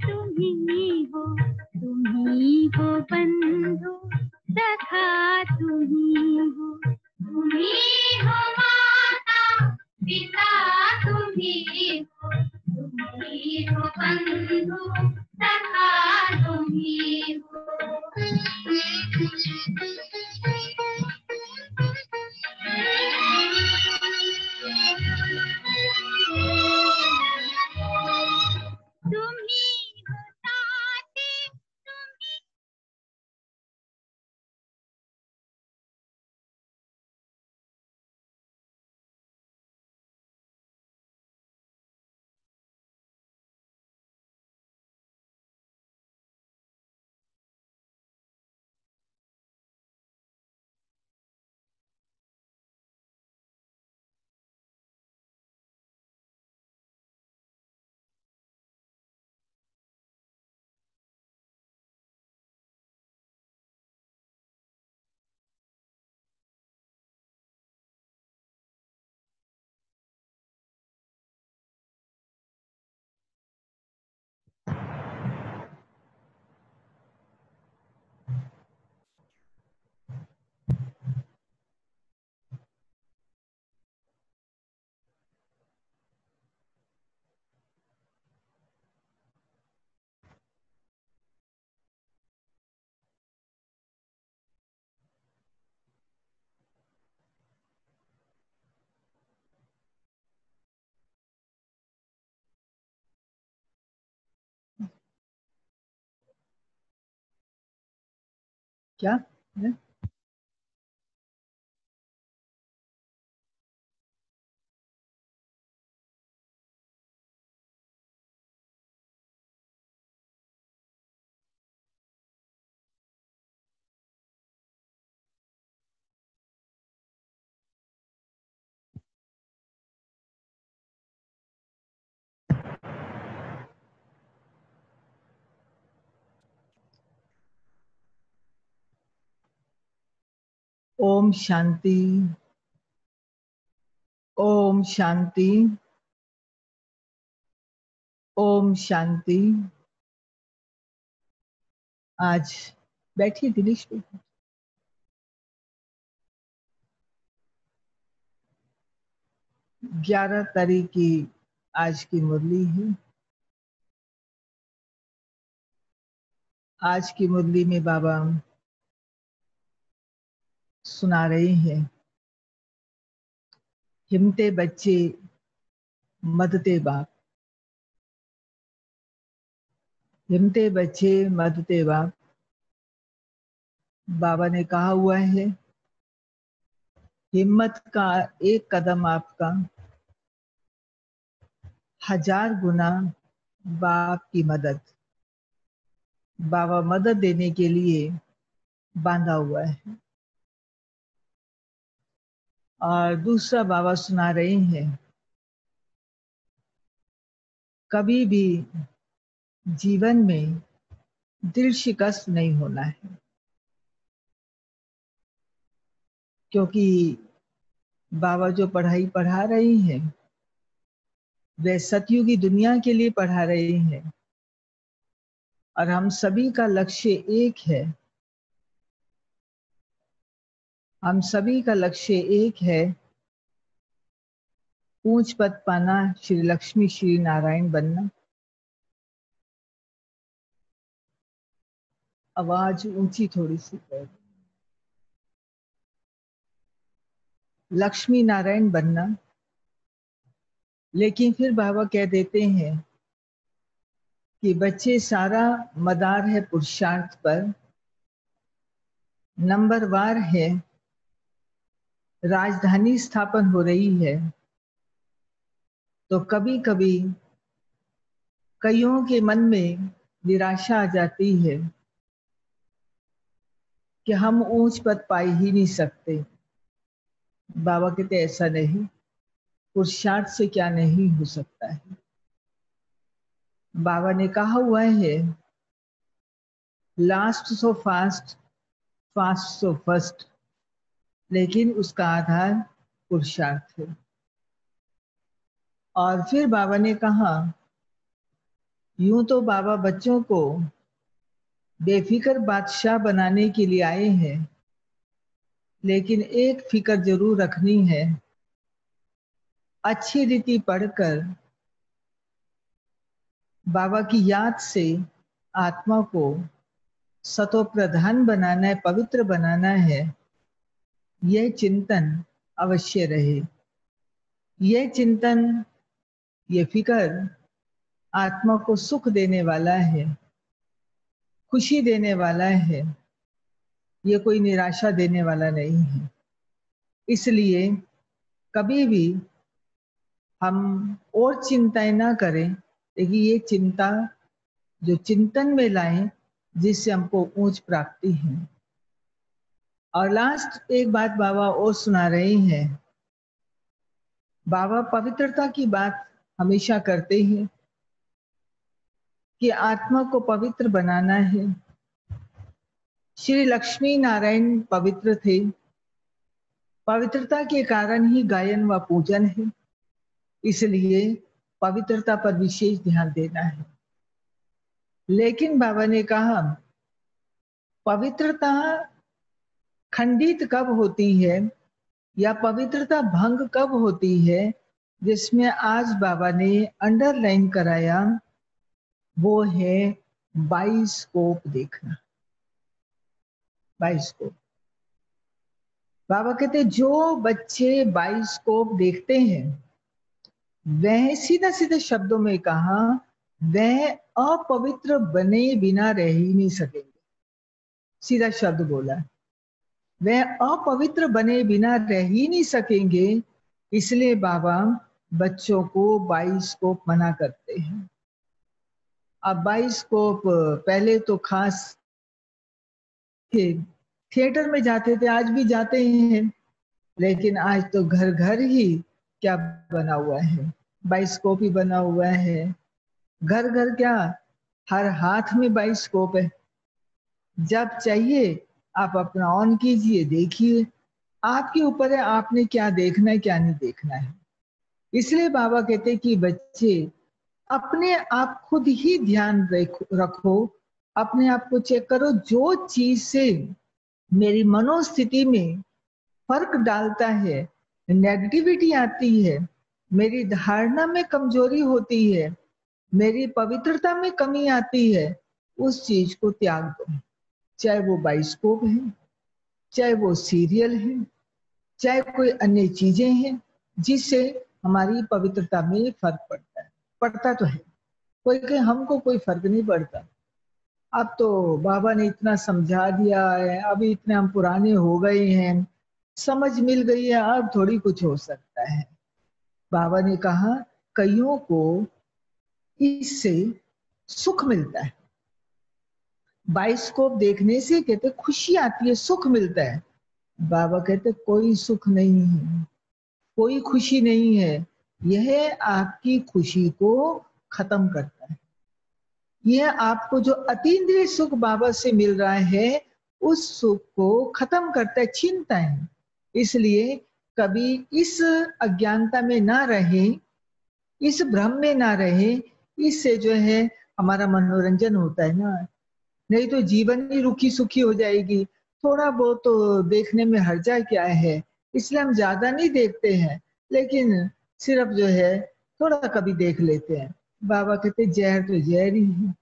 तुम ही हो बंधु सखा तुम ही हो माता पिता तुम ही हो बंधु सखा तुम ही हो। क्या है? ओम शांति, ओम शांति, ओम शांति। आज बैठिए दिनेश पे। 11 तारीख की आज की मुरली है। आज की मुरली में बाबा सुना रहे हैं, हिम्मते बच्चे मदते बाप, हिम्मते बच्चे मदते बाप। बाबा ने कहा हुआ है, हिम्मत का एक कदम आपका 1000 गुना बाप की मदद। बाबा मदद देने के लिए बांधा हुआ है। और दूसरा बाबा सुना रहे हैं, कभी भी जीवन में दिल शिकस्त नहीं होना है, क्योंकि बाबा जो पढ़ाई पढ़ा रही हैं वे सतयुगी दुनिया के लिए पढ़ा रहे हैं। और हम सभी का लक्ष्य एक है, हम सभी का लक्ष्य एक है, ऊंच पद पाना, श्री लक्ष्मी श्री नारायण बनना। आवाज ऊंची थोड़ी सी कर, लक्ष्मी नारायण बनना। लेकिन फिर बाबा कह देते हैं कि बच्चे सारा मदार है पुरुषार्थ पर, नंबरवार है, राजधानी स्थापन हो रही है। तो कभी कभी कईयों के मन में निराशा आ जाती है कि हम ऊंच पद पा ही नहीं सकते। बाबा कहते ऐसा नहीं, पुरुषार्थ से क्या नहीं हो सकता है। बाबा ने कहा हुआ है, last so fast, fast so first, लेकिन उसका आधार पुरुषार्थ है। और फिर बाबा ने कहा, यूं तो बाबा बच्चों को बेफिक्र बादशाह बनाने के लिए आए हैं, लेकिन एक फिक्र जरूर रखनी है, अच्छी रीति पढ़कर बाबा की याद से आत्मा को सतो प्रधान बनाना है, पवित्र बनाना है। यह चिंतन अवश्य रहे। यह चिंतन, ये फिक्र आत्मा को सुख देने वाला है, खुशी देने वाला है, ये कोई निराशा देने वाला नहीं है। इसलिए कभी भी हम और चिंताएं ना करें, लेकिन ये चिंता जो चिंतन में लाएं जिससे हमको ऊंच प्राप्ति है। और लास्ट एक बात बाबा और सुना रहे हैं। बाबा पवित्रता की बात हमेशा करते हैं कि आत्मा को पवित्र बनाना है। श्री लक्ष्मी नारायण पवित्र थे, पवित्रता के कारण ही गायन व पूजन है, इसलिए पवित्रता पर विशेष ध्यान देना है। लेकिन बाबा ने कहा पवित्रता खंडित कब होती है या पवित्रता भंग कब होती है, जिसमें आज बाबा ने अंडरलाइन कराया, वो है बाइस्कोप देखना। बाइस्कोप, बाबा कहते जो बच्चे बाइस्कोप देखते हैं वह, सीधा सीधे शब्दों में कहा, वह अपवित्र बने बिना रह ही नहीं सकेंगे। सीधा शब्द बोला, वह अपवित्र बने बिना रह ही नहीं सकेंगे। इसलिए बाबा बच्चों को बाइस्कोप मना करते हैं। अब बाइस्कोप पहले तो खास थे, थिएटर में जाते थे, आज भी जाते हैं, लेकिन आज तो घर घर ही क्या बना हुआ है, बाइस्कोप ही बना हुआ है। घर घर क्या, हर हाथ में बाइस्कोप है। जब चाहिए आप अपना ऑन कीजिए, देखिए, आपके ऊपर है आपने क्या देखना है क्या नहीं देखना है। इसलिए बाबा कहते हैं कि बच्चे अपने आप खुद ही ध्यान रखो, अपने आप को चेक करो, जो चीज से मेरी मनोस्थिति में फर्क डालता है, नेगेटिविटी आती है, मेरी धारणा में कमजोरी होती है, मेरी पवित्रता में कमी आती है, उस चीज को त्याग दो। चाहे वो बाइस्कोप है, चाहे वो सीरियल है, चाहे कोई अन्य चीजें हैं जिससे हमारी पवित्रता में फर्क पड़ता है। पड़ता तो है, कोई कहे हमको कोई फर्क नहीं पड़ता, अब तो बाबा ने इतना समझा दिया है, अभी इतने हम पुराने हो गए हैं, समझ मिल गई है, अब थोड़ी कुछ हो सकता है। बाबा ने कहा कईयों को इससे सुख मिलता है, बाइस्कोप देखने से कहते खुशी आती है, सुख मिलता है। बाबा कहते कोई सुख नहीं है, कोई खुशी नहीं है, यह आपकी खुशी को खत्म करता है। यह आपको जो अतीन्द्रिय सुख बाबा से मिल रहा है, उस सुख को खत्म करता है, छीनता है। इसलिए कभी इस अज्ञानता में ना रहे, इस भ्रम में ना रहे, इससे जो है हमारा मनोरंजन होता है ना, नहीं तो जीवन ही रुखी सुखी हो जाएगी। थोड़ा बहुत तो देखने में हर्जा क्या है, इसलिए हम ज्यादा नहीं देखते हैं, लेकिन सिर्फ जो है थोड़ा कभी देख लेते हैं। बाबा कहते जहर तो जहर ही है,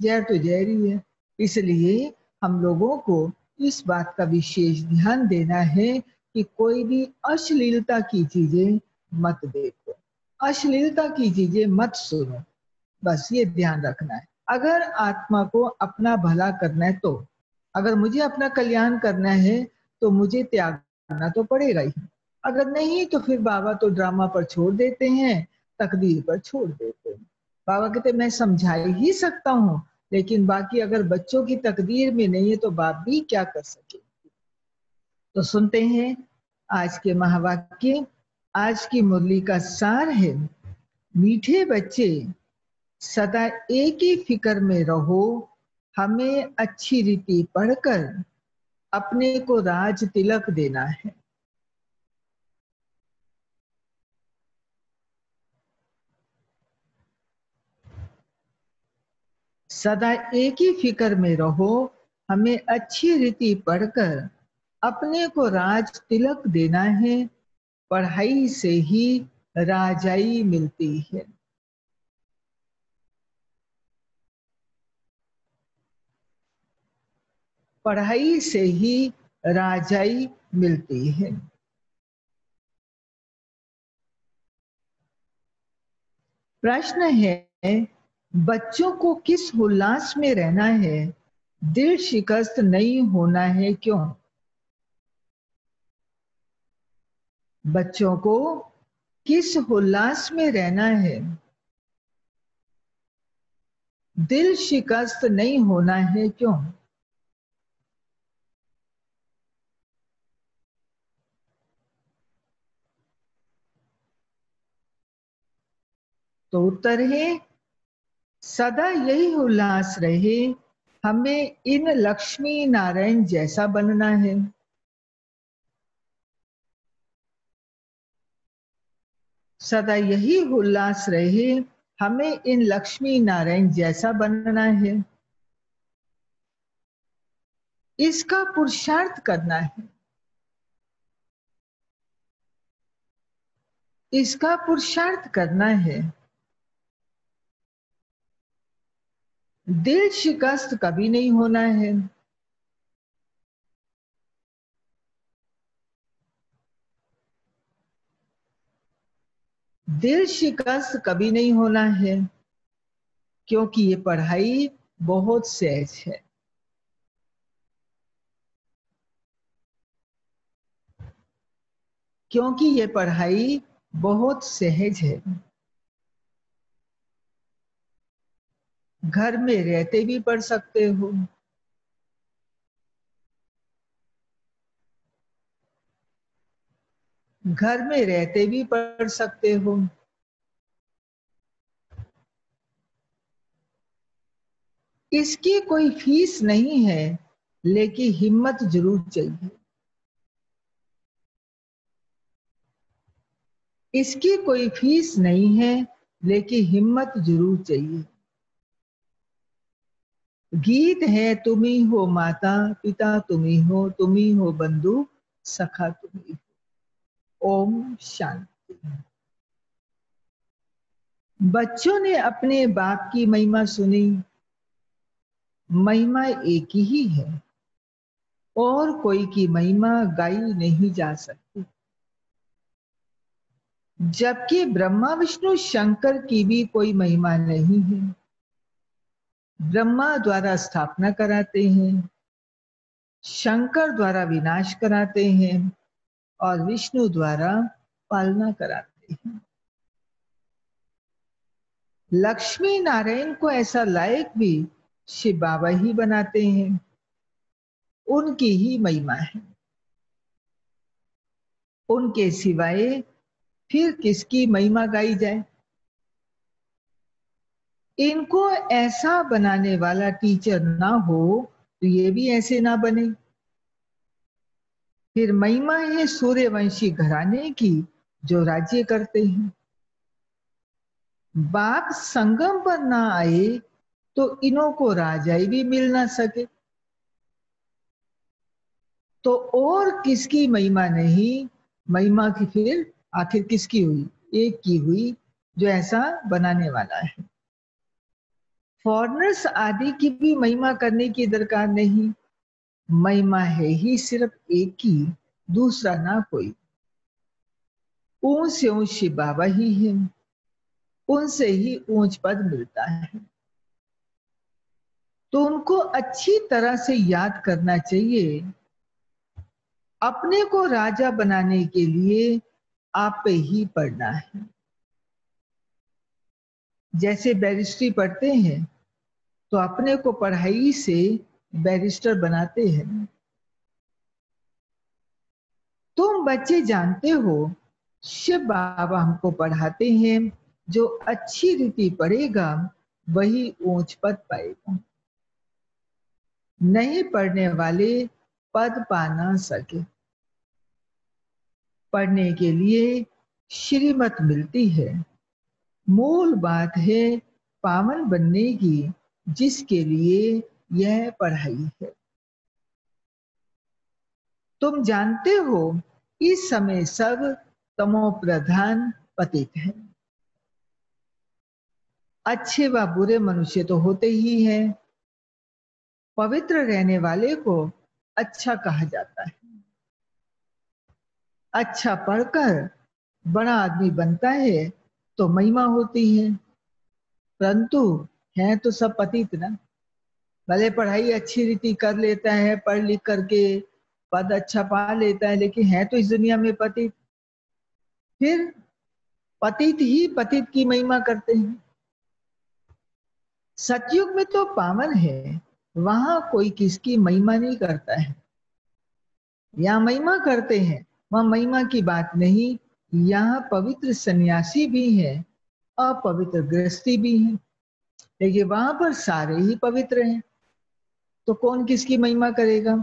जहर तो जहर ही है। इसलिए हम लोगों को इस बात का विशेष ध्यान देना है कि कोई भी अश्लीलता की चीजें मत देखो, अश्लीलता की चीजें मत सुनो, बस ये ध्यान रखना है। अगर आत्मा को अपना भला करना है, तो अगर मुझे अपना कल्याण करना है तो मुझे त्याग करना तो पड़ेगा ही। अगर नहीं तो फिर बाबा तो ड्रामा पर छोड़ देते हैं, तकदीर पर छोड़ देते हैं। बाबा कहते मैं समझा ही सकता हूँ, लेकिन बाकी अगर बच्चों की तकदीर में नहीं है तो बाप भी क्या कर सके। तो सुनते हैं आज के महावाक्य। आज की मुरली का सार है, मीठे बच्चे सदा एक ही फिक्र में रहो, हमें अच्छी रीति पढ़कर अपने को राज तिलक देना है। सदा एक ही फिक्र में रहो, हमें अच्छी रीति पढ़कर अपने को राज तिलक देना है। पढ़ाई से ही राजाई मिलती है। पढ़ाई से ही राजाई मिलती है। प्रश्न है, बच्चों को किस उल्लास में रहना है? दिल शिकस्त नहीं होना है, क्यों? बच्चों को किस उल्लास में रहना है? दिल शिकस्त नहीं होना है, क्यों? तो उत्तर है, सदा यही उल्लास रहे, हमें इन लक्ष्मी नारायण जैसा बनना है। सदा यही उल्लास रहे, हमें इन लक्ष्मी नारायण जैसा बनना है। इसका पुरुषार्थ करना है। इसका पुरुषार्थ करना है। दिल शिकस्त कभी नहीं होना है। दिल शिकस्त कभी नहीं होना है, क्योंकि ये पढ़ाई बहुत सहज है। क्योंकि ये पढ़ाई बहुत सहज है। घर में रहते भी पढ़ सकते हो। घर में रहते भी पढ़ सकते हो। इसकी कोई फीस नहीं है, लेकिन हिम्मत जरूर चाहिए। इसकी कोई फीस नहीं है, लेकिन हिम्मत जरूर चाहिए। गीत है, तुम ही हो माता पिता, तुम ही हो बंधु सखा, तुम ही हो। ओम शांति। बच्चों ने अपने बाप की महिमा सुनी। महिमा एक ही है, और कोई की महिमा गाई नहीं जा सकती। जबकि ब्रह्मा विष्णु शंकर की भी कोई महिमा नहीं है। ब्रह्मा द्वारा स्थापना कराते हैं, शंकर द्वारा विनाश कराते हैं, और विष्णु द्वारा पालना कराते हैं। लक्ष्मी नारायण को ऐसा लायक भी शिव बाबा ही बनाते हैं। उनकी ही महिमा है। उनके सिवाय फिर किसकी महिमा गाई जाए? इनको ऐसा बनाने वाला टीचर ना हो तो ये भी ऐसे ना बने। फिर महिमा है सूर्यवंशी घराने की, जो राज्य करते हैं। बाप संगम पर ना आए तो इन्हों को राजाई भी मिल ना सके। तो और किसकी महिमा नहीं? महिमा की फिर आखिर किसकी हुई? एक की हुई, जो ऐसा बनाने वाला है। फॉरेनर्स आदि की भी महिमा करने की दरकार नहीं। महिमा है ही सिर्फ एक ही, दूसरा ना कोई। ऊंच से ऊंच शिव बाबा ही है। उनसे ही ऊंच पद मिलता है। तो उनको अच्छी तरह से याद करना चाहिए। अपने को राजा बनाने के लिए आप पे ही पढ़ना है। जैसे बैरिस्ट्री पढ़ते हैं तो अपने को पढ़ाई से बैरिस्टर बनाते हैं। तुम बच्चे जानते हो, शिव बाबा हमको पढ़ाते हैं, जो अच्छी रीति पढ़ेगा वही ऊंच पद पाएगा। नहीं पढ़ने वाले पद पा ना सके। पढ़ने के लिए श्रीमत मिलती है। मूल बात है पावन बनने की, जिसके लिए यह पढ़ाई है। तुम जानते हो इस समय सब तमो प्रधान पतित है। अच्छे व बुरे मनुष्य तो होते ही हैं। पवित्र रहने वाले को अच्छा कहा जाता है। अच्छा पढ़कर बड़ा आदमी बनता है तो महिमा होती है, परंतु है तो सब पतित ना। भले पढ़ाई अच्छी रीति कर लेता है, पढ़ लिख करके पद अच्छा पा लेता है, लेकिन है तो इस दुनिया में पतित। फिर पतित ही पतित की महिमा करते हैं। सतयुग में तो पावन है, वहां कोई किसकी महिमा नहीं करता है। यहाँ महिमा करते हैं, वहां महिमा की बात नहीं। यहाँ पवित्र सन्यासी भी है और पवित्र गृहस्थी भी है, लेकिन वहां पर सारे ही पवित्र हैं, तो कौन किसकी महिमा करेगा।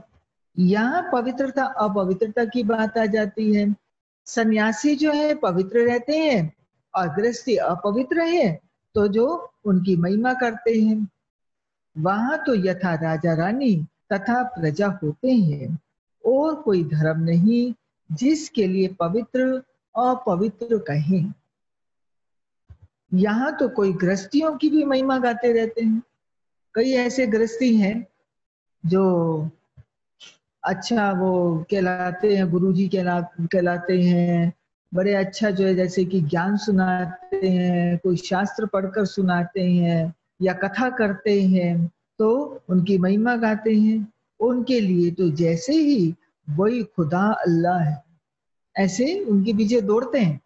यहाँ पवित्रता अपवित्रता की बात आ जाती है। सन्यासी जो है पवित्र रहते हैं और गृहस्थी अपवित्र है, तो जो उनकी महिमा करते हैं। वहां तो यथा राजा रानी तथा प्रजा होते हैं, और कोई धर्म नहीं जिसके लिए पवित्र और पवित्र कहें। यहाँ तो कोई गृहस्थियों की भी महिमा गाते रहते हैं। कई ऐसे गृहस्थी हैं जो अच्छा वो कहलाते हैं, गुरुजी कहलाते हैं, बड़े अच्छा जो है जैसे कि ज्ञान सुनाते हैं, कोई शास्त्र पढ़कर सुनाते हैं या कथा करते हैं, तो उनकी महिमा गाते हैं। उनके लिए तो जैसे ही वही खुदा अल्लाह है, ऐसे उनके पीछे दौड़ते हैं।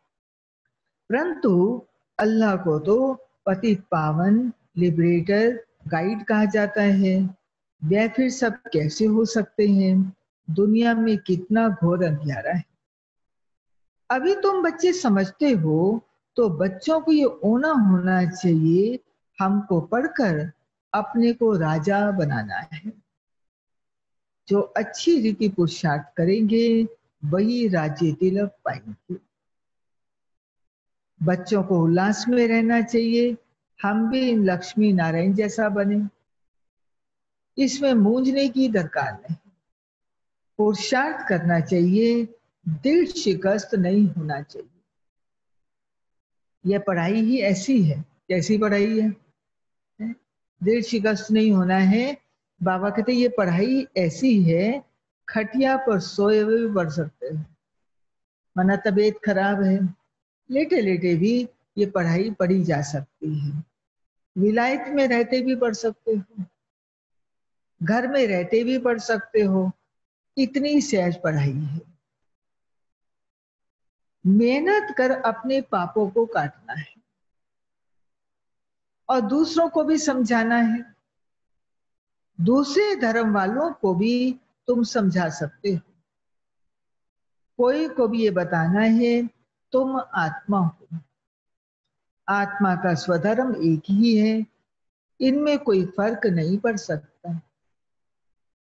परंतु अल्लाह को तो पतित पावन, लिबरेटर, गाइड कहा जाता है। वह फिर सब कैसे हो सकते हैं। दुनिया में कितना घोर अंधियारा है। अभी तुम बच्चे समझते हो, तो बच्चों को ये ओना होना चाहिए, हमको पढ़कर अपने को राजा बनाना है। जो अच्छी रीति पुरुषार्थ करेंगे वही राज्य तिलक पाएंगे। बच्चों को उल्लास में रहना चाहिए, हम भी लक्ष्मी नारायण जैसा बने। इसमें मूंझने की दरकार नहीं। पुरुषार्थ करना चाहिए, दिल शिकस्त नहीं होना चाहिए। यह पढ़ाई ही ऐसी है। कैसी पढ़ाई है? दिल शिकस्त नहीं होना है। बाबा कहते ये पढ़ाई ऐसी है, खटिया पर सोए हुए भी पढ़ सकते हैं। मना तबीयत खराब है, लेटे लेटे भी ये पढ़ाई पढ़ी जा सकती है। विलायत में रहते भी पढ़ सकते हो, घर में रहते भी पढ़ सकते हो। इतनी सहज पढ़ाई है। मेहनत कर अपने पापों को काटना है और दूसरों को भी समझाना है। दूसरे धर्म वालों को भी तुम समझा सकते हो। कोई को भी ये बताना है तुम आत्मा हो, आत्मा का स्वधर्म एक ही है, इनमें कोई फर्क नहीं पड़ सकता।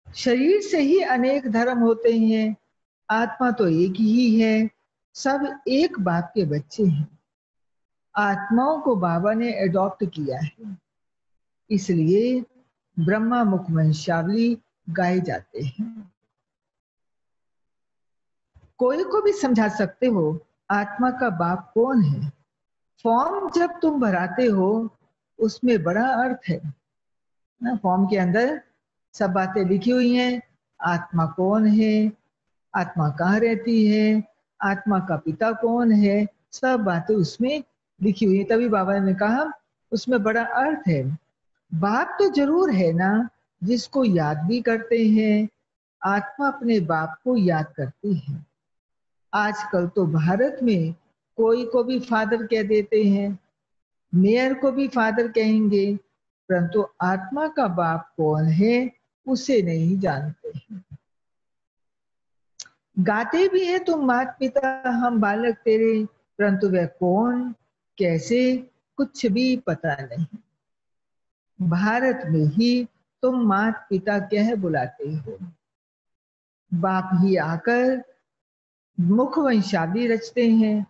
शरीर से ही अनेक धर्म होते हैं, आत्मा तो एक ही है। सब एक बाप के बच्चे हैं। आत्माओं को बाबा ने एडॉप्ट किया है, इसलिए ब्रह्मा मुख वंशावली गाए जाते हैं। कोई को भी समझा सकते हो आत्मा का बाप कौन है। फॉर्म जब तुम भराते हो उसमें बड़ा अर्थ है ना। फॉर्म के अंदर सब बातें लिखी हुई हैं। आत्मा कौन है, आत्मा कहाँ रहती है, आत्मा का पिता कौन है, सब बातें उसमें लिखी हुई है। तभी बाबा ने कहा उसमें बड़ा अर्थ है। बाप तो जरूर है ना, जिसको याद भी करते हैं। आत्मा अपने बाप को याद करती है। आजकल तो भारत में कोई को भी फादर कह देते हैं, मेयर को भी फादर कहेंगे, परंतु आत्मा का बाप कौन है उसे नहीं जानते हैं। गाते भी है तुम मात पिता हम बालक तेरे, परंतु वह कौन कैसे कुछ भी पता नहीं। भारत में ही तुम मात पिता कह बुलाते हो। बाप ही आकर मुख वंशावली रचते हैं।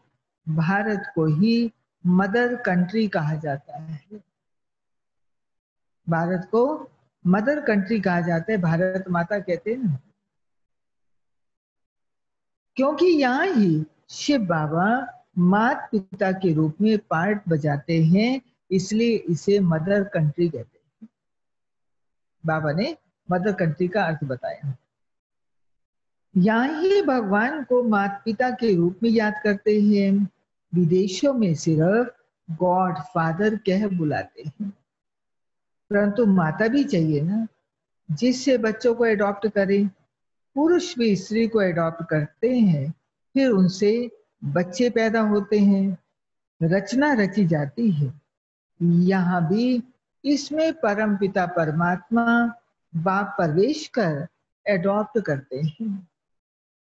भारत को ही मदर कंट्री कहा जाता है। भारत को मदर कंट्री कहा जाता है, भारत माता कहते हैं ना, क्योंकि यहाँ ही शिव बाबा माता पिता के रूप में पार्ट बजाते हैं, इसलिए इसे मदर कंट्री कहते हैं। बाबा ने मदर कंट्री का अर्थ बताया। यहाँ ही भगवान को माता पिता के रूप में याद करते हैं, विदेशों में सिर्फ गॉड फादर कह बुलाते हैं। परंतु माता भी चाहिए ना, जिससे बच्चों को एडॉप्ट करें। पुरुष भी स्त्री को एडॉप्ट करते हैं, फिर उनसे बच्चे पैदा होते हैं, रचना रची जाती है। यहाँ भी इसमें परम पिता परमात्मा बाप प्रवेश कर एडॉप्ट करते हैं,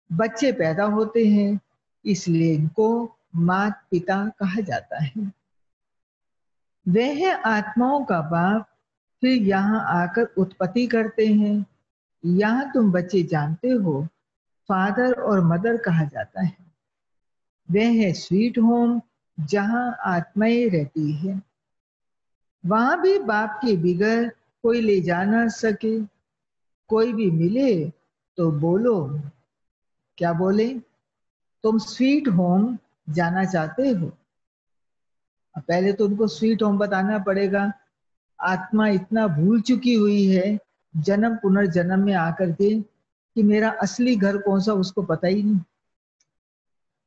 बच्चे पैदा होते हैं, इसलिए इनको माता पिता कहा जाता है। वह है आत्माओं का बाप, फिर यहाँ आकर उत्पत्ति करते हैं। यहाँ तुम बच्चे जानते हो, फादर और मदर कहा जाता है। वह है स्वीट होम, जहाँ आत्माएं रहती है। वहां भी बाप के बिगर कोई ले जा ना सके। कोई भी मिले तो बोलो, क्या बोले? तुम स्वीट होम जाना चाहते हो। पहले तो उनको स्वीट होम बताना पड़ेगा। आत्मा इतना भूल चुकी हुई है जन्म पुनर्जन्म में आकर के कि मेरा असली घर कौन सा उसको पता ही नहीं।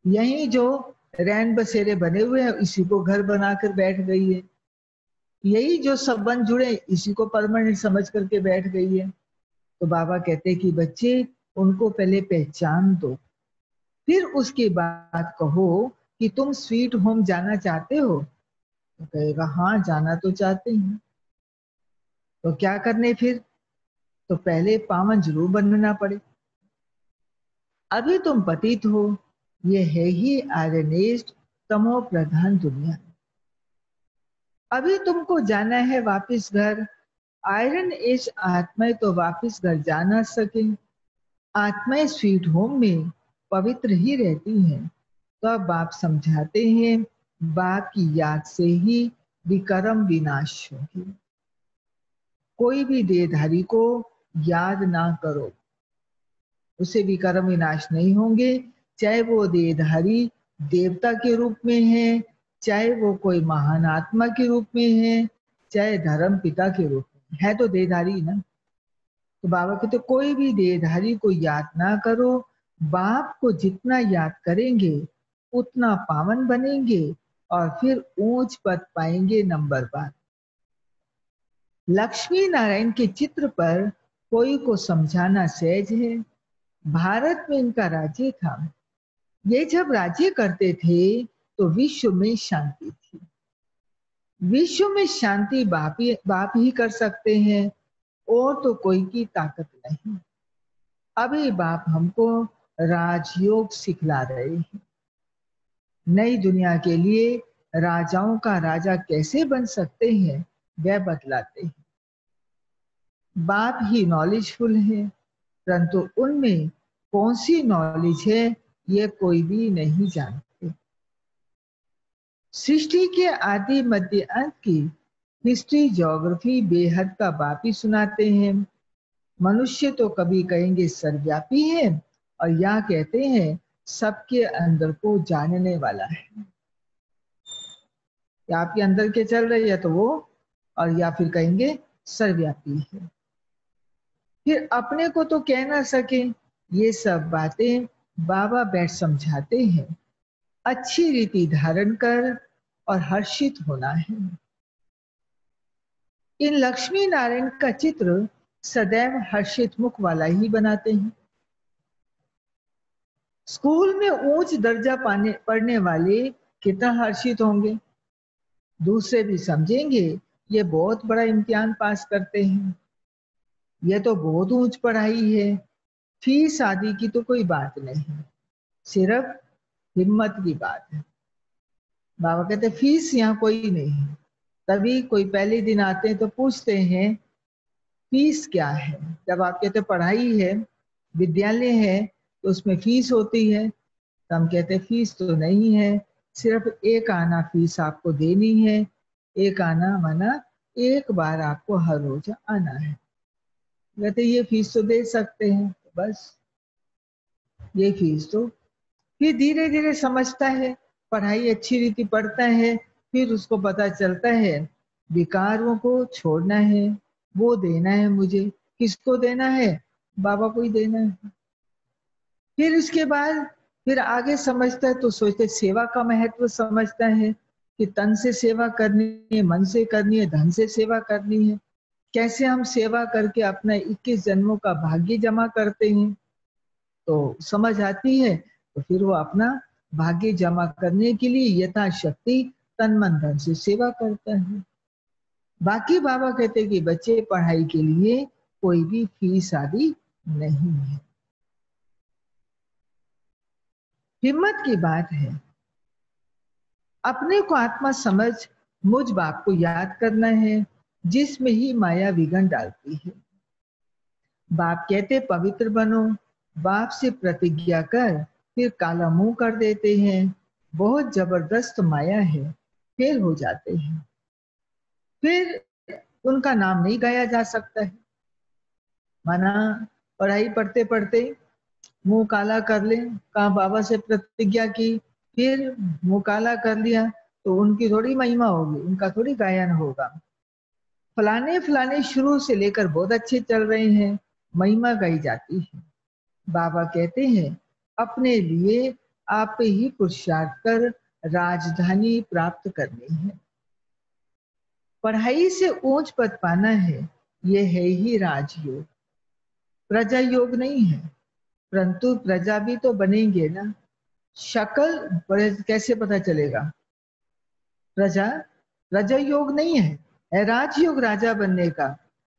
यही जो रैन बसेरे बने हुए हैं इसी को घर बनाकर बैठ गई है। यही जो संबंध जुड़े इसी को परमानेंट समझ करके बैठ गई है। तो बाबा कहते हैं कि बच्चे उनको पहले पहचान दो, फिर उसके बाद कहो कि तुम स्वीट होम जाना चाहते हो। तो कहेगा हाँ जाना तो चाहते हैं। तो क्या करने फिर? तो पहले पावन जरूर बनना पड़े। अभी तुम पतित हो, ये है ही आयरनेस्ट तमो प्रधान दुनिया। अभी तुमको जाना है वापिस घर। आयरन एज आत्माएं तो वापिस घर जा ना सके। आत्माएं स्वीट होम में पवित्र ही रहती हैं। तो अब बाप समझाते हैं, बाप की याद से ही विकर्म विनाश होगी। कोई भी देहधारी को याद ना करो, उसे विकर्म विनाश नहीं होंगे। चाहे वो देहधारी देवता के रूप में है, चाहे वो कोई महान आत्मा के रूप में है, चाहे धर्म पिता के रूप में है, तो देहधारी ना। तो बाबा कहते कोई भी देहधारी को याद ना करो। बाप को जितना याद करेंगे उतना पावन बनेंगे और फिर ऊंच पद पाएंगे। नंबर 12 लक्ष्मी नारायण के चित्र पर कोई को समझाना सहज है। भारत में इनका राज्य था। ये जब राज्य करते थे तो विश्व में शांति थी। विश्व में शांति बाप ही कर सकते हैं, और तो कोई की ताकत नहीं। अभी बाप हमको राजयोग सिखला रहे हैं। नई दुनिया के लिए राजाओं का राजा कैसे बन सकते हैं वह बतलाते हैं। बाप ही नॉलेजफुल है, परंतु उनमें कौन सी नॉलेज है ये कोई भी नहीं जानते। सृष्टि के आदि मध्य अंत की हिस्ट्री ज्योग्राफी बेहद का बाप ही सुनाते हैं। मनुष्य तो कभी कहेंगे सर्वव्यापी है, और या कहते हैं सबके अंदर को जानने वाला है। या आपके अंदर के चल रही है तो वो, और या फिर कहेंगे सर्वव्यापी है। फिर अपने को तो कह ना सके। ये सब बातें बाबा बैठ समझाते हैं। अच्छी रीति धारण कर और हर्षित होना है। इन लक्ष्मी नारायण का चित्र सदैव हर्षित मुख वाला ही बनाते हैं। स्कूल में उच्च दर्जा पढ़ने वाले कितना हर्षित होंगे। दूसरे भी समझेंगे ये बहुत बड़ा इम्तिहान पास करते हैं, ये तो बहुत ऊंच पढ़ाई है। फीस आदि की तो कोई बात नहीं, सिर्फ हिम्मत की बात है। बाबा कहते फीस यहाँ कोई नहीं है। तभी कोई पहले दिन आते हैं तो पूछते हैं फीस क्या है। जब आप कहते पढ़ाई है, विद्यालय है, तो उसमें फीस होती है। तो हम कहते फीस तो नहीं है, सिर्फ एक आना फीस आपको देनी है। एक आना माना एक बार आपको हर रोज आना है। कहते ये फीस तो दे सकते हैं, बस ये फीस तो। फिर धीरे धीरे समझता है, पढ़ाई अच्छी रीति पढ़ता है, फिर उसको पता चलता है विकारों को छोड़ना है, वो देना है मुझे। किसको देना है? बाबा को ही देना है। फिर उसके बाद फिर आगे समझता है तो सोचते सेवा का महत्व समझता है कि तन से सेवा करनी है, मन से करनी है, धन से सेवा करनी है। कैसे हम सेवा करके अपना 21 जन्मों का भाग्य जमा करते हैं, तो समझ आती है। तो फिर वो अपना भाग्य जमा करने के लिए यथाशक्ति तन मन धन से सेवा करता है। बाकी बाबा कहते हैं कि बच्चे पढ़ाई के लिए कोई भी फीस आदि नहीं है। हिम्मत की बात है। अपने को आत्मा समझ मुझ बाप को याद करना है, जिसमें ही माया विघ्न डालती है। बाप कहते पवित्र बनो, बाप से प्रतिज्ञा कर, फिर काला मुंह कर देते हैं। बहुत जबरदस्त माया है, फेल हो जाते हैं। फिर उनका नाम नहीं गाया जा सकता है। माना पढ़ाई पढ़ते पढ़ते मुंह काला कर ले, कहा बाबा से प्रतिज्ञा की, फिर मुंह काला कर लिया, तो उनकी थोड़ी महिमा होगी, उनका थोड़ी गायन होगा। फलाने फलाने शुरू से लेकर बहुत अच्छे चल रहे हैं, महिमा गाई जाती है। बाबा कहते हैं अपने लिए आप ही पुरुषार्थ कर राजधानी प्राप्त करनी है। पढ़ाई से ऊंच पद पाना है, ये है ही राजयोग। प्रजा योग नहीं है, परंतु प्रजा भी तो बनेंगे ना। शक्ल कैसे पता चलेगा? प्रजा योग नहीं है राजयोग राजा बनने का।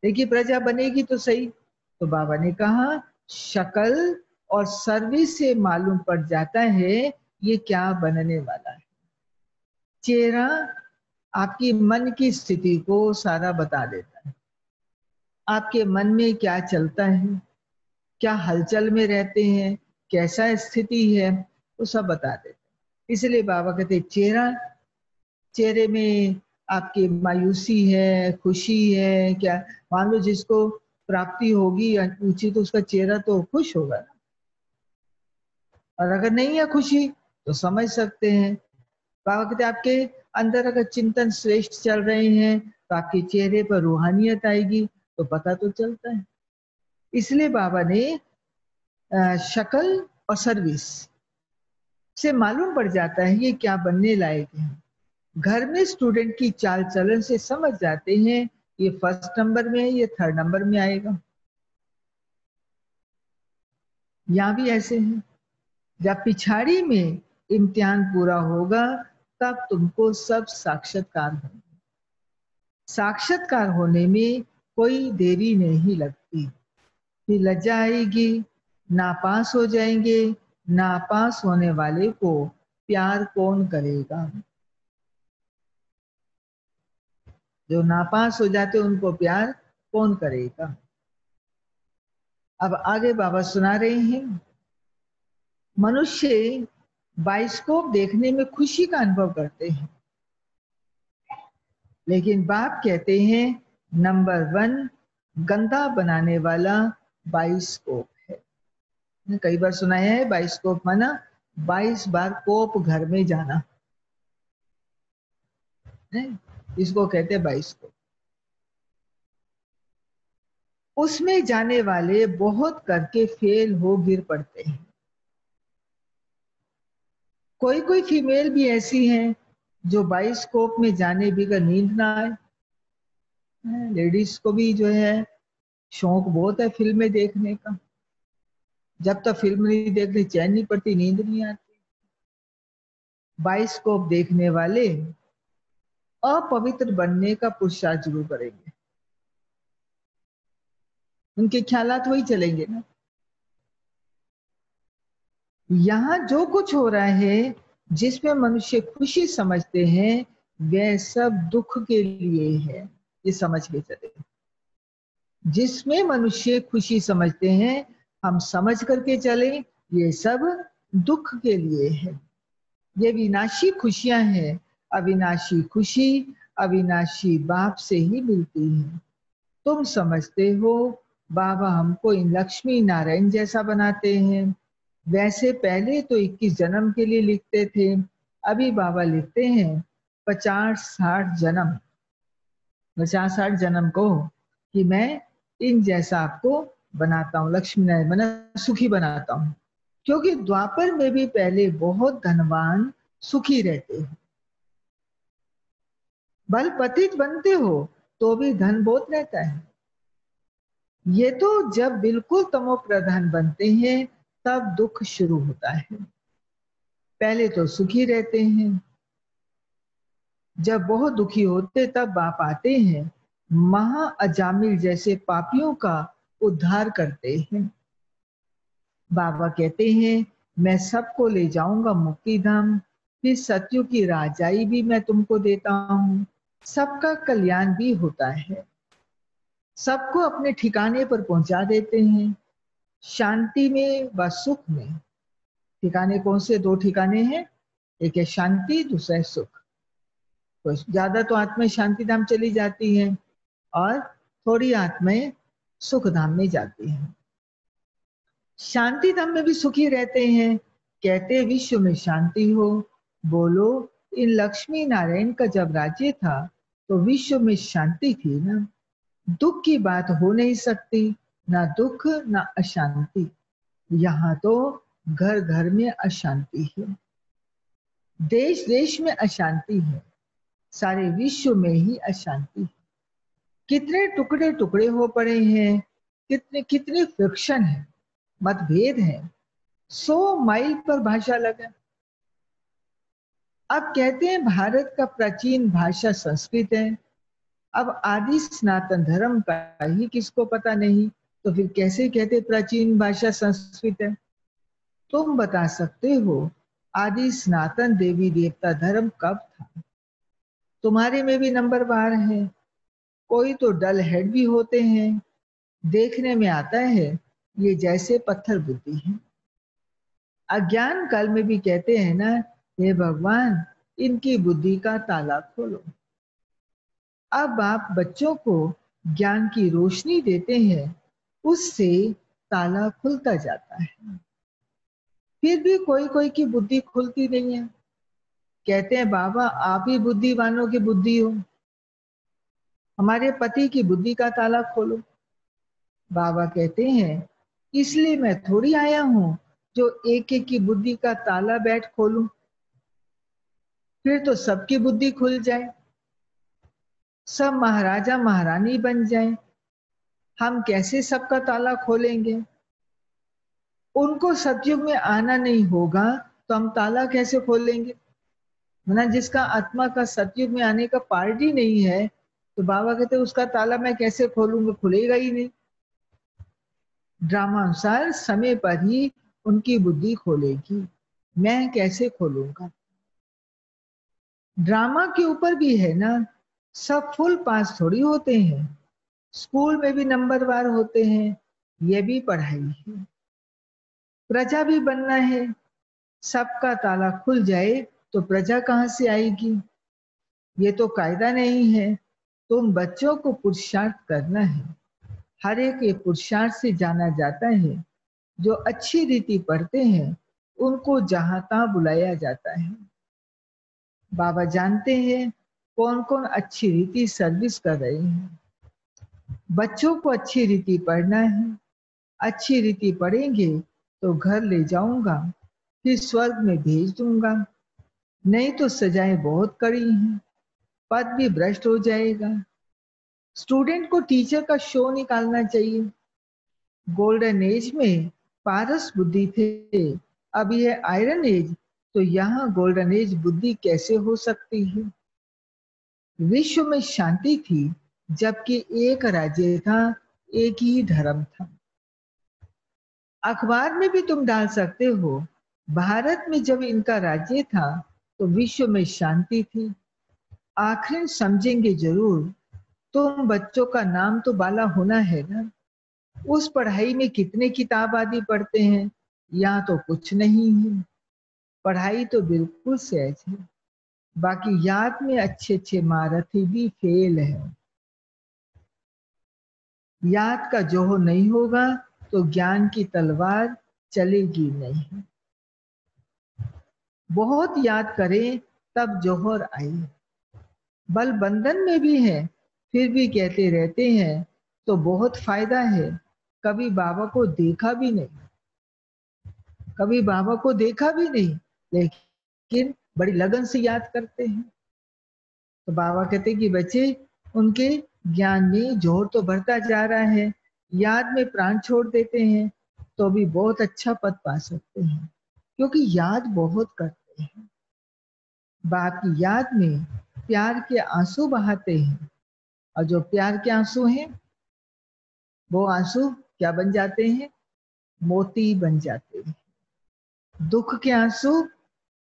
देखिए प्रजा बनेगी तो सही। तो बाबा ने कहा शक्ल और सर्विस से मालूम पड़ जाता है ये क्या बनने वाला है। चेहरा आपकी मन की स्थिति को सारा बता देता है। आपके मन में क्या चलता है, क्या हलचल में रहते हैं, कैसा स्थिति है, वो सब बता देते हैं। इसलिए बाबा कहते चेहरे में आपकी मायूसी है, खुशी है, क्या मान लो जिसको प्राप्ति होगी ऊंची तो उसका चेहरा तो खुश होगा ना। और अगर नहीं है खुशी तो समझ सकते हैं। बाबा कहते आपके अंदर अगर चिंतन श्रेष्ठ चल रहे हैं तो आपके चेहरे पर रूहानियत आएगी, तो पता तो चलता है। इसलिए बाबा ने शक्ल और सर्विस से मालूम पड़ जाता है ये क्या बनने लायक है। घर में स्टूडेंट की चाल चलन से समझ जाते हैं ये फर्स्ट नंबर में है, ये थर्ड नंबर में आएगा। यहां भी ऐसे है। जब पिछाड़ी में इम्तिहान पूरा होगा तब तुमको सब साक्षात्कार होंगे। साक्षात्कार होने में कोई देरी नहीं लगती। फिर लज्जा आएगी, नापास हो जाएंगे। नापास होने वाले को प्यार कौन करेगा? जो नापास हो जाते उनको प्यार कौन करेगा? अब आगे बाबा सुना रहे हैं मनुष्य बाइस्कोप देखने में खुशी का अनुभव करते हैं, लेकिन बाप कहते हैं नंबर 1 गंदा बनाने वाला बाइस्कोप है। कई बार सुनाया है बाइस्कोप माना 22 बार कोप घर में जाना है, इसको कहते हैं बाइस्कोप। उसमें जाने वाले बहुत करके फेल हो गिर पड़ते हैं। कोई कोई फीमेल भी ऐसी हैं जो बाइस्कोप में जाने बगैर नींद ना आए। लेडीज को भी जो है शौक बहुत है फिल्में देखने का। जब तक फिल्म नहीं देखते चैन नहीं पड़ती, नींद नहीं आती। बाइस्कोप देखने वाले अपवित्र बनने का पुरुषार्थ जरूर करेंगे, उनके ख्यालात वही चलेंगे ना। यहाँ जो कुछ हो रहा है जिसमें मनुष्य खुशी समझते हैं वह सब दुख के लिए है, ये समझ के चले। जिसमें मनुष्य खुशी समझते हैं हम समझ करके चले ये सब दुख के लिए है। ये विनाशी खुशियां हैं। अविनाशी खुशी अविनाशी बाप से ही मिलती है। तुम समझते हो बाबा हमको इन लक्ष्मी नारायण जैसा बनाते हैं। वैसे पहले तो 21 जन्म के लिए लिखते थे, अभी बाबा लिखते हैं 50-60 जन्म, 50-60 जन्म को कि मैं इन जैसा आपको बनाता हूँ, लक्ष्मी नारायण बना सुखी बनाता हूँ। क्योंकि द्वापर में भी पहले बहुत धनवान सुखी रहते हैं। बल पतित बनते हो तो भी धन बहुत रहता है। ये तो जब बिल्कुल तमो प्रधान बनते हैं तब दुख शुरू होता है। पहले तो सुखी रहते हैं, जब बहुत दुखी होते तब बाप आते हैं, महा अजामिल जैसे पापियों का उद्धार करते हैं। बाबा कहते हैं मैं सबको ले जाऊंगा मुक्ति धाम, फिर सत्युग की राजाई भी मैं तुमको देता हूँ। सबका कल्याण भी होता है, सबको अपने ठिकाने पर पहुंचा देते हैं, शांति में व सुख में। ठिकाने कौन से? 2 ठिकाने हैं, एक है शांति, दूसरा है सुख। तो ज्यादा तो आत्माएं शांति धाम चली जाती हैं और थोड़ी आत्माएं सुख धाम में जाती हैं। शांति धाम में भी सुखी रहते हैं। कहते विश्व में शांति हो। बोलो इन लक्ष्मी नारायण का जब राज्य था तो विश्व में शांति थी ना, दुख की बात हो नहीं सकती, ना दुख ना अशांति। यहाँ तो घर घर में अशांति है, देश देश में अशांति है, सारे विश्व में ही अशांति है। कितने टुकड़े टुकड़े हो पड़े हैं, कितने कितने फ्रिक्शन है, मतभेद है, 100 माइल पर भाषा लगा। अब कहते हैं भारत का प्राचीन भाषा संस्कृत है। अब आदि सनातन धर्म का ही किसको पता नहीं, तो फिर कैसे कहते प्राचीन भाषा संस्कृत है? तुम बता सकते हो आदि सनातन देवी देवता धर्म कब था? तुम्हारे में भी नंबर बार है, कोई तो डल हेड भी होते हैं, देखने में आता है ये जैसे पत्थर बुद्धि है। अज्ञान काल में भी कहते हैं ना, हे भगवान इनकी बुद्धि का ताला खोलो। अब आप बच्चों को ज्ञान की रोशनी देते हैं, उससे ताला खुलता जाता है। फिर भी कोई कोई की बुद्धि खुलती नहीं है। कहते हैं बाबा आप ही बुद्धिवानों की बुद्धि हो, हमारे पति की बुद्धि का ताला खोलो। बाबा कहते हैं इसलिए मैं थोड़ी आया हूं जो एक एक की बुद्धि का ताला बैठ खोलूं, फिर तो सबकी बुद्धि खुल जाए, सब महाराजा महारानी बन जाए। हम कैसे सबका ताला खोलेंगे? उनको सतयुग में आना नहीं होगा तो हम ताला कैसे खोलेंगे? ना जिसका आत्मा का सतयुग में आने का पार्ट ही नहीं है, तो बाबा कहते उसका ताला मैं कैसे खोलूंगा? खुलेगा ही नहीं। ड्रामा अनुसार समय पर ही उनकी बुद्धि खोलेगी, मैं कैसे खोलूंगा? ड्रामा के ऊपर भी है ना, सब फुल पास थोड़ी होते हैं, स्कूल में भी नंबर वार होते हैं, ये भी पढ़ाई है। प्रजा भी बनना है, सबका ताला खुल जाए तो प्रजा कहाँ से आएगी? ये तो कायदा नहीं है। तुम बच्चों को पुरुषार्थ करना है, हर एक के पुरुषार्थ से जाना जाता है। जो अच्छी रीति पढ़ते हैं उनको जहां तहां बुलाया जाता है। बाबा जानते हैं कौन कौन अच्छी रीति सर्विस कर रहे हैं। बच्चों को अच्छी रीति पढ़ना है, अच्छी रीति पढ़ेंगे तो घर ले जाऊंगा, फिर स्वर्ग में भेज दूंगा। नहीं तो सजाएं बहुत कड़ी हैं, पद भी भ्रष्ट हो जाएगा। स्टूडेंट को टीचर का शो निकालना चाहिए। गोल्डन एज में पारस बुद्धि थे, अब यह आयरन एज, तो यहाँ गोल्डन एज बुद्धि कैसे हो सकती है? विश्व में शांति थी जबकि एक राज्य था, एक ही धर्म था। अखबार में भी तुम डाल सकते हो, भारत में जब इनका राज्य था तो विश्व में शांति थी। आखिर समझेंगे जरूर। तुम बच्चों का नाम तो बाला होना है ना। उस पढ़ाई में कितने किताब आदि पढ़ते हैं, यहाँ तो कुछ नहीं है। पढ़ाई तो बिल्कुल सहज है, बाकी याद में अच्छे अच्छे महारथी भी फेल है। याद का जोहर नहीं होगा तो ज्ञान की तलवार चलेगी नहीं। बहुत याद करें तब जोहर आए। बल बंधन में भी है फिर भी कहते रहते हैं तो बहुत फायदा है। कभी बाबा को देखा भी नहीं, कभी बाबा को देखा भी नहीं, लेकिन बड़ी लगन से याद करते हैं। तो बाबा कहते हैं कि बच्चे, उनके ज्ञान में जोर तो बढ़ता जा रहा है, याद में प्राण छोड़ देते हैं तो भी बहुत अच्छा पद पा सकते हैं, क्योंकि याद बहुत करते हैं। बाप की याद में प्यार के आंसू बहाते हैं, और जो प्यार के आंसू हैं वो आंसू क्या बन जाते हैं? मोती बन जाते हैं। दुख के आंसू,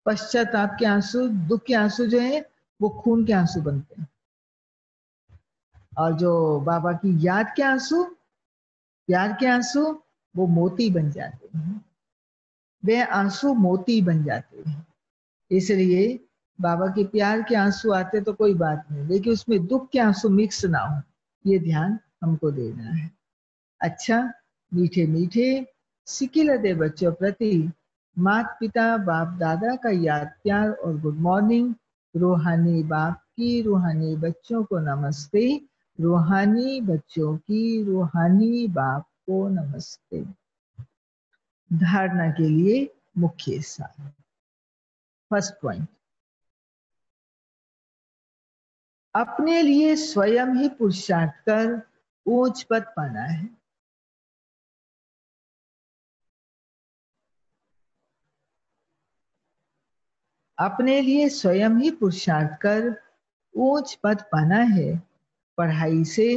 पश्चाताप के आंसू, दुख के आंसू जो है वो खून के आंसू बनते हैं, और जो बाबा की याद के आंसू, प्यार के आंसू, वो मोती बन जाते हैं। वे आंसू मोती बन जाते हैं। इसलिए बाबा के प्यार के आंसू आते तो कोई बात नहीं, लेकिन उसमें दुख के आंसू मिक्स ना हो, ये ध्यान हमको देना है। अच्छा, मीठे मीठे सिकिलदे बच्चों प्रति माता पिता बाप दादा का याद प्यार और गुड मॉर्निंग। रूहानी बाप की रूहानी बच्चों को नमस्ते। रूहानी बच्चों की रूहानी बाप को नमस्ते। धारणा के लिए मुख्य सार। फर्स्ट पॉइंट, अपने लिए स्वयं ही पुरुषार्थ कर ऊंच पद पाना है। अपने लिए स्वयं ही पुरुषार्थ कर ऊंच पद पाना है। पढ़ाई से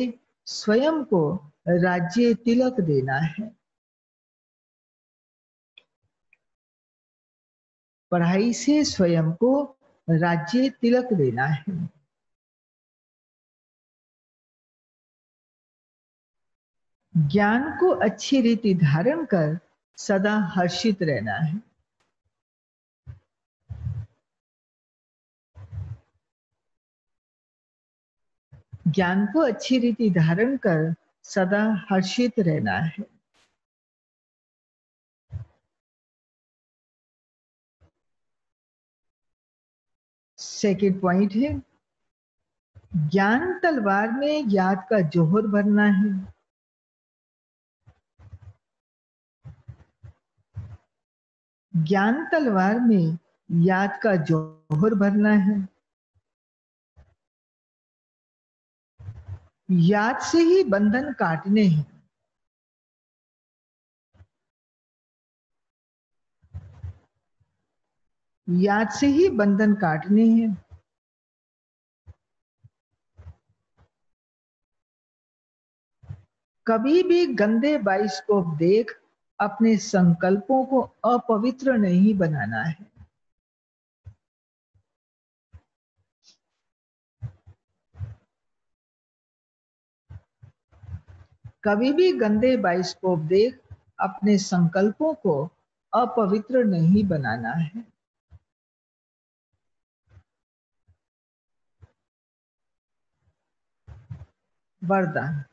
स्वयं को राज्य तिलक देना है। पढ़ाई से स्वयं को राज्य तिलक देना है। ज्ञान को अच्छी रीति धारण कर सदा हर्षित रहना है। ज्ञान को अच्छी रीति धारण कर सदा हर्षित रहना है। सेकंड पॉइंट है, ज्ञान तलवार में याद का जोहर भरना है। ज्ञान तलवार में याद का जोहर भरना है। याद से ही बंधन काटने हैं। याद से ही बंधन काटने हैं। कभी भी गंदे बाइस्कोप देख अपने संकल्पों को अपवित्र नहीं बनाना है। कभी भी गंदे बाइस्कोप देख अपने संकल्पों को अपवित्र नहीं बनाना है। वरदान।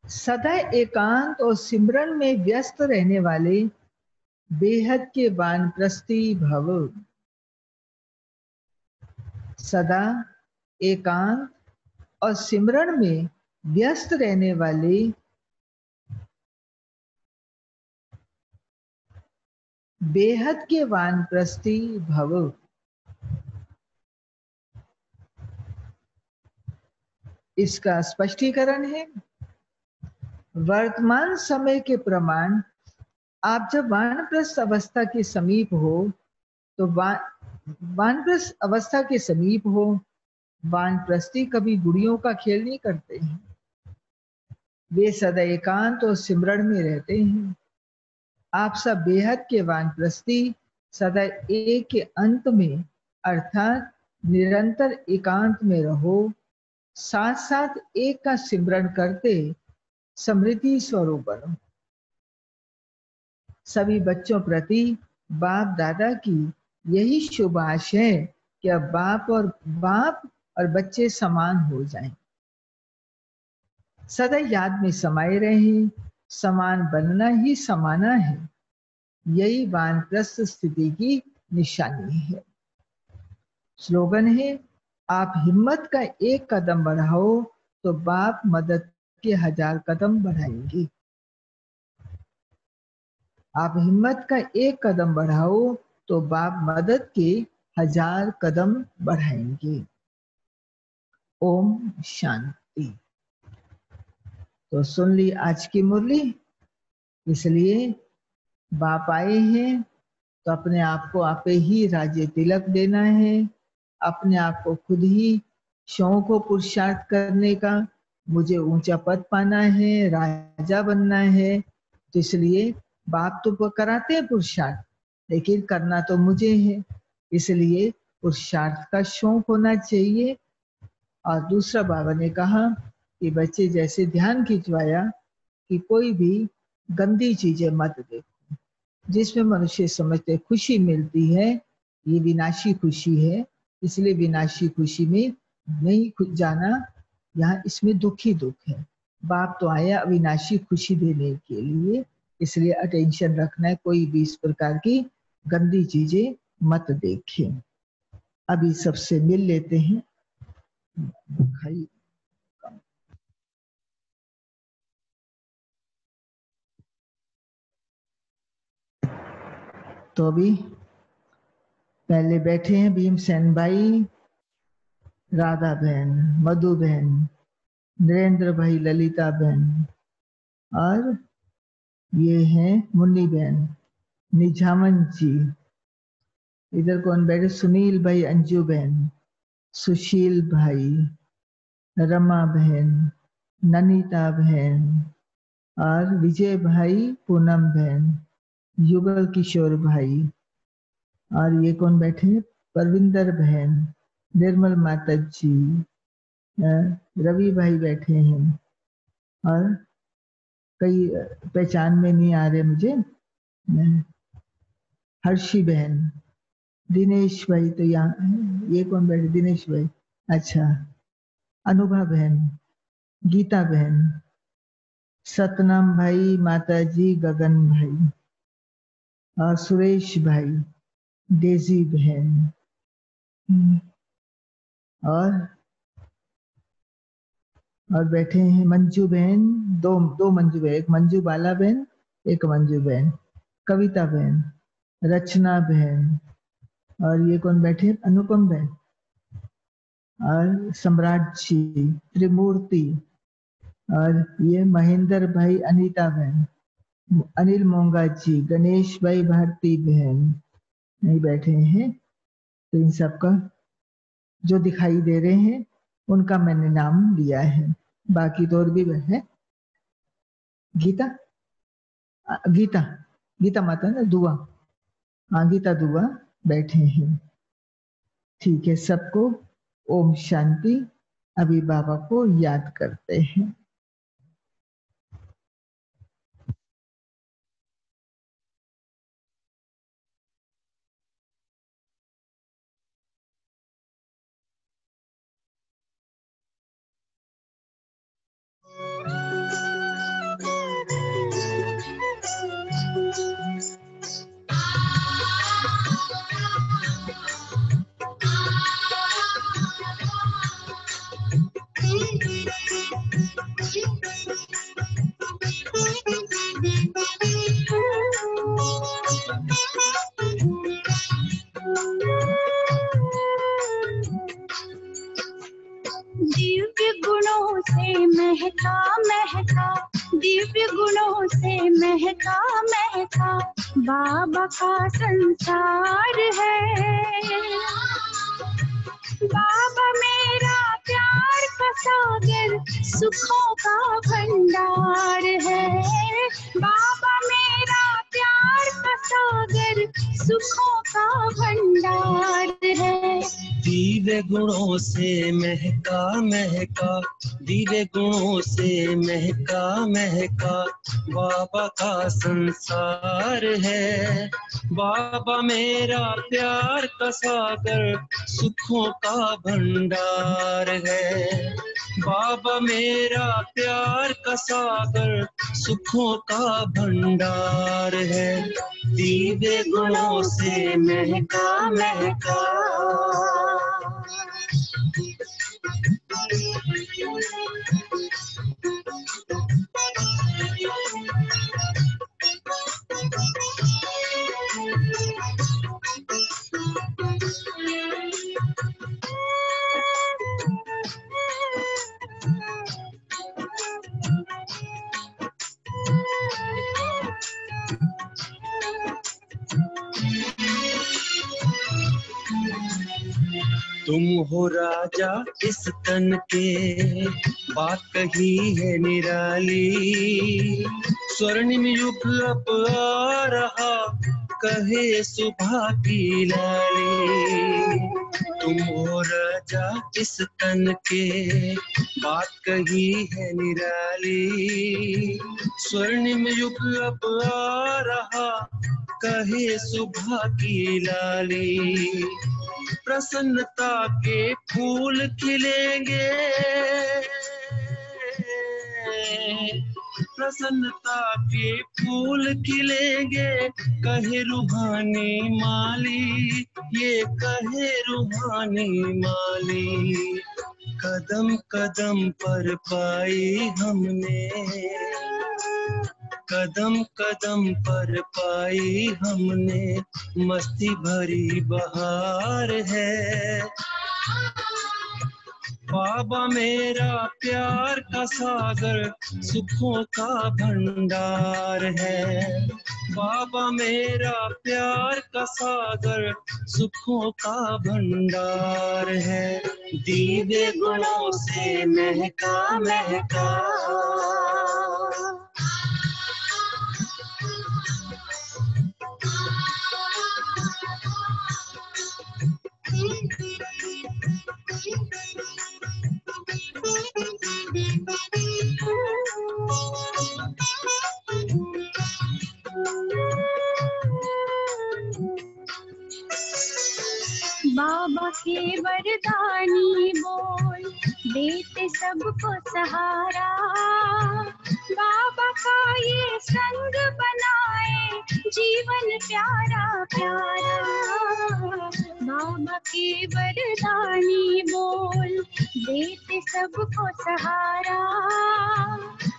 सदा एकांत और सिमरन में व्यस्त रहने वाले बेहद के वानप्रस्थी भव। सदा एकांत और सिमरन में व्यस्त रहने वाले बेहद के वानप्रस्थी भव। इसका स्पष्टीकरण है, वर्तमान समय के प्रमाण आप जब वानप्रस्थ अवस्था के समीप हो तो वानप्रस्थ अवस्था के समीप हो, वानप्रस्थी कभी गुड़ियों का खेल नहीं करते हैं। वे सदा एकांत और सिमरण में रहते हैं। आप सब बेहद के वानप्रस्थी सदा एक के अंत में अर्थात निरंतर एकांत में रहो, साथ साथ एक का सिमरण करते समृद्धि स्वरूप बनो। सभी बच्चों प्रति बाप दादा की यही शुभ आशा है कि अब बाप और बच्चे समान हो जाएं। सदा याद में समाये रहें, समान बनना ही समाना है, यही वानप्रस्थ स्थिति की निशानी है। स्लोगन है, आप हिम्मत का एक कदम बढ़ाओ तो बाप मदद के 1000 कदम बढ़ाएंगे। आप हिम्मत का एक कदम बढ़ाओ तो बाप मदद के 1000 कदम बढ़ाएंगे। ओम शांति। तो सुन ली आज की मुरली। इसलिए बाप आए हैं तो अपने आप को आपे ही राज्य तिलक देना है, अपने आप को खुद ही शौक को पुरुषार्थ करने का, मुझे ऊंचा पद पाना है, राजा बनना है। तो इसलिए बाप तो कराते हैं पुरुषार्थ, लेकिन करना तो मुझे है। इसलिए पुरुषार्थ का शौक होना चाहिए। और दूसरा बाबा ने कहा कि बच्चे जैसे ध्यान खिंचवाया कि कोई भी गंदी चीजें मत देखो, जिसमें मनुष्य समझते खुशी मिलती है, ये विनाशी खुशी है, इसलिए विनाशी खुशी में नहीं जाना, यहाँ इसमें दुख ही दुख है। बाप तो आया अविनाशी खुशी देने के लिए, इसलिए अटेंशन रखना है, कोई भी इस प्रकार की गंदी चीजें मत देखें। अभी सबसे मिल लेते हैं। तो अभी पहले बैठे हैं भीमसेन भाई, राधा बहन, मधु बहन, नरेंद्र भाई, ललिता बहन, और ये हैं मुन्नी बहन, निझामन जी। इधर कौन बैठे? सुनील भाई, अंजू बहन, सुशील भाई, रमा बहन, ननीता बहन, और विजय भाई, पूनम बहन, युगल किशोर भाई, और ये कौन बैठे? परविंदर बहन, निर्मल माता जी, रवि भाई बैठे हैं, और कई पहचान में नहीं आ रहे मुझे, हर्षी बहन, दिनेश भाई तो यहाँ, ये कौन बैठे? दिनेश भाई, अच्छा, अनुभा बहन, गीता बहन, सतनाम भाई, माता जी, गगन भाई, और सुरेश भाई, डेजी बहन, और बैठे हैं मंजू बहन, दो मंजू बहन, एक मंजू बाला बहन, एक मंजू बहन, कविता बहन, रचना बहन, और ये कौन बैठे? अनुपम बहन, और सम्राट जी, त्रिमूर्ति, और ये महेंद्र भाई, अनीता बहन, अनिल मोंगा जी, गणेश भाई, भारती बहन नहीं बैठे हैं। तो इन सबका जो दिखाई दे रहे हैं उनका मैंने नाम लिया है। बाकी तो और भी है। गीता गीता गीता माता ना, दुआ, हाँ गीता दुआ बैठे हैं। ठीक है, सबको ओम शांति। अभी बाबा को याद करते हैं। दिव्य गुणों से महका महका, दिव्य गुणों से महका महका, बाबा का संसार है। बाबा मेरा प्यार का सागर, सुखों का भंडार है। बाबा मेरा प्यार का सागर, सुखों का भंडार है। दिव्य गुणों से महका महका, दिव्य गुणों से महका महका बाबा का संसार है। बाबा मेरा प्यार का सागर, सुखों का भंडार है। बाबा मेरा प्यार का सागर, सुखों का भंडार है। दिव्य गुणों से महका महका। तुम हो राजा इस तन के, बात कही है निराली। स्वर्णिम युग अब आ रहा, कहे सुबह की लाली। तुम हो राजा इस तन के, बात कही है निराली। स्वर्णिम युग अब आ रहा, कहे सुबह की लाली। प्रसन्नता के फूल खिलेंगे, प्रसन्नता के फूल खिलेंगे, कहे रूहानी माली, ये कहे रूहानी माली। कदम कदम पर पाई हमने, कदम कदम पर पाई हमने मस्ती भरी बहार है। बाबा मेरा प्यार का सागर, सुखों का भंडार है। बाबा मेरा प्यार का सागर, सुखों का भंडार है। दिव्य गुणों से महका महका। बाबा के वरदानी बोल देते सबको सहारा। बाबा का ये संग बनाए जीवन प्यारा प्यारा। बाबा के वरदानी बोल देते सबको सहारा।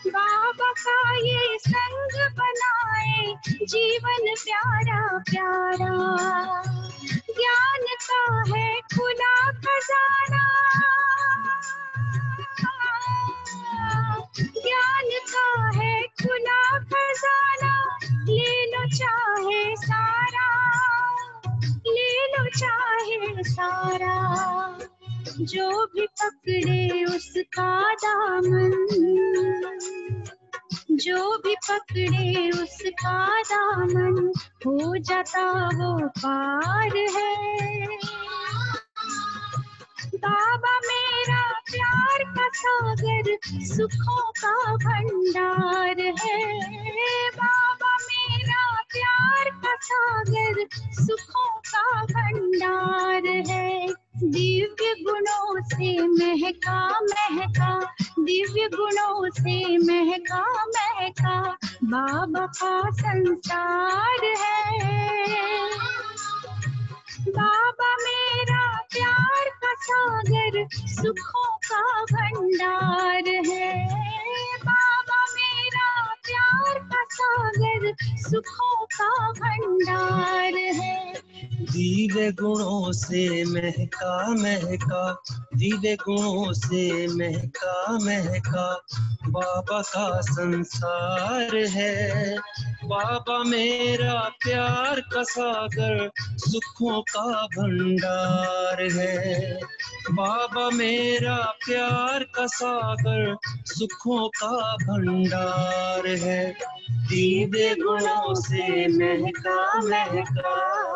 बाबा का ये संग बनाए जीवन प्यारा प्यारा। ज्ञान का है खुला खजाना, ज्ञान का है खुला खजाना। ले लो चाहे सारा, ले लो चाहे सारा। जो भी पकड़े उसका दामन, जो भी पकड़े उसका दामन, हो जाता वो पार है। बाबा मेरा प्यार का सागर, सुखों का भंडार है। बाबा मेरा प्यार का सागर, सुखों का भंडार है। दिव्य गुणों से महका महका, दिव्य गुणों से महका महका बाबा का संसार है। बाबा मेरा प्यार का सागर, सुखों का भंडार है। बाबा मेरा प्यार का सागर, सुखों का भंडार है। दिव्य गुणों से महका महका, दिव्य गुणों से महका महका बाबा का संसार है। बाबा मेरा प्यार का सागर, सुखों का भंडार है। बाबा मेरा प्यार का सागर, सुखों का भंडार है। दिव्य गुणों से महका महका।